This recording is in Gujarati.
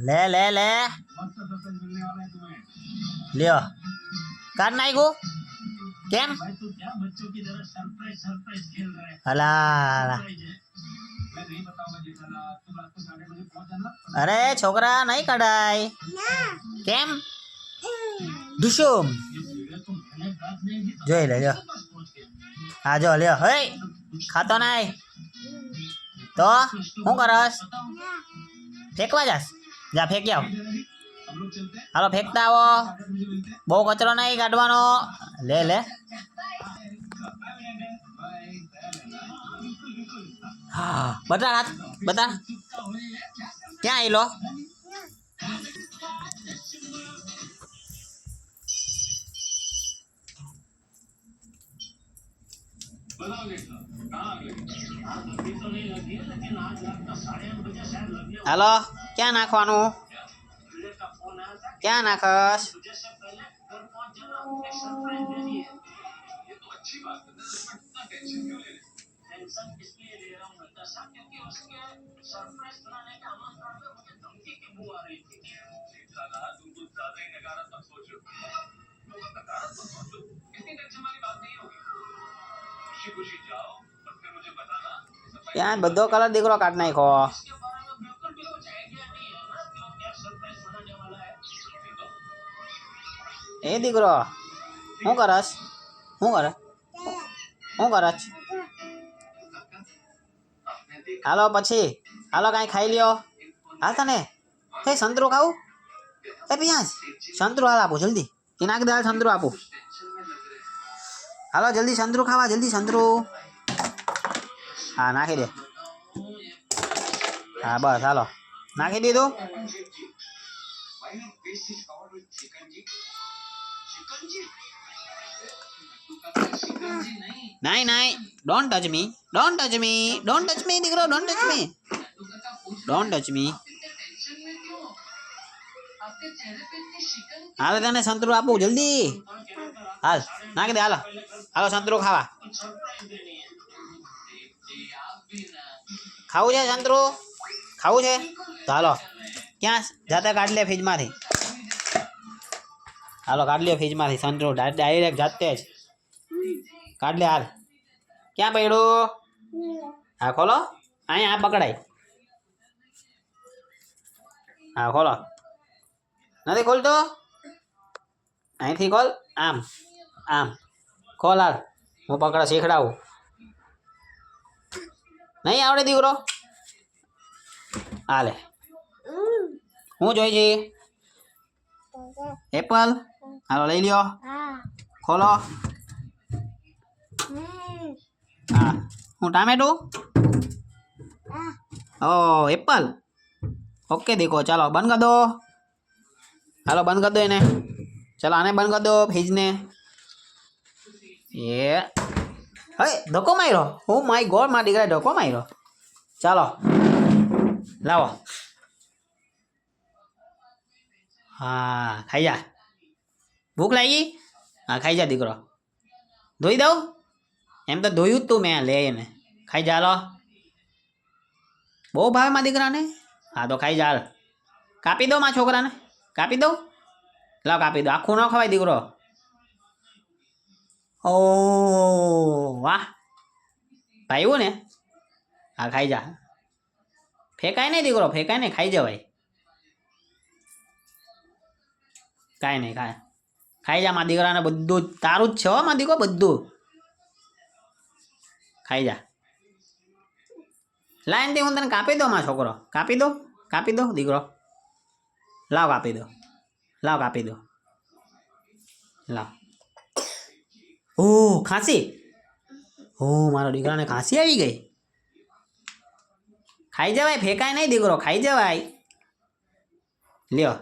ले ले ले लियो काट नाखू केम अला अरे छोकरा नहीं कढ़ाई केम दुशुम જોઈ લેજો હા જો લ્યો હે ખાતો નહીં તો શું કરસ ફેંકવા જાસ જા ફેંકી આવ હાલો ફેંકતા આવો બહુ કચરો નહીં કાઢવાનો લે લે હા બતા હાથ બતા ક્યાં આવી લો हेलो क्या नाखवानु क्या नाखस ત્યાં બધો કલર દીકરો કાઢ નાખો એ દીકરો શું કરસ શું કરે શું કરસ હાલો પછી હાલો કાંઈ ખાઈ લ્યો હાલ તને હે સંતરું ખાવું એ પિયાસ સંતરું હાલ આપું જલ્દી એ નાખી દે હાલ સંતરું આપું હાલો જલ્દી સંતરું ખાવા જલ્દી સંતરું હા નાખી દે હા બસ હાલો નાખી દીધું નહીં નહીં don't touch me don't touch me don't touch me દીકરો don't touch me don't touch me હાલ તને સંતરું આપું જલ્દી હાલ નાખી દે હાલો હાલો સંતરું ખાવા ખાવું છે સંતરું ખાવું છે તો હાલો ક્યાં જાતે કાઢ લે ફ્રીજમાંથી હાલો કાઢ લે ફ્રીજમાંથી સંતરું ડાયરેક્ટ જાતે જ કાઢ લે હાલ ક્યાં પડ્યું હા ખોલો અહીંયા આ પકડાય હા ખોલો નથી ખોલતો અહીંથી ખોલ આમ આમ ખોલ હાલ હું પકડા શીખડાવું નહીં આવડે દીકરો હાલે હું જોઈ છે એપલ હાલો લઈ લ્યો ખોલો હા હું ટામેટું ઓ એપલ ઓકે દેખો ચાલો બંધ કર દો હાલો બંધ કર દો એને ચાલો આને બંધ કર દો ફ્રીજને એ હે ધક્કો માર્યો ઓ માય ગોડ મારા દીકરાએ ધક્કો માર્યો ચાલો લાવો હા ખાઈ જા ભૂખ લાગી હા ખાઈ જા દીકરો ધોઈ દઉં એમ તો ધોયું જ તું મેં લે એને ખાઈ જા લો બહુ ભાવે મારા દીકરાને હા તો ખાઈ જા કાપી દો મારા છોકરાને કાપી દઉં લાવ કાપી દો આખું ન ખવાય દીકરો ઓ વાહ ભાઈવું ને હા ખાઈ જા ફેંકાય નહીં દીકરો ફેંકાય નહીં ખાઈ જવાય કાંઈ નહીં ખાઈ જા મારા દીકરાને બધું તારું જ છે હો મારા દીકરો બધું ખાઈ જા લાઈનથી હું તને કાપી દો મારો છોકરો કાપી દો દીકરો લાવ કાપી દો લાવ ઓ ખાંસી ઓ મારો દીકરાને ખાંસી આવી ગઈ ખાઈ જવાય ફેંકાય નહીં દીકરો ખાઈ જવાય લ્યો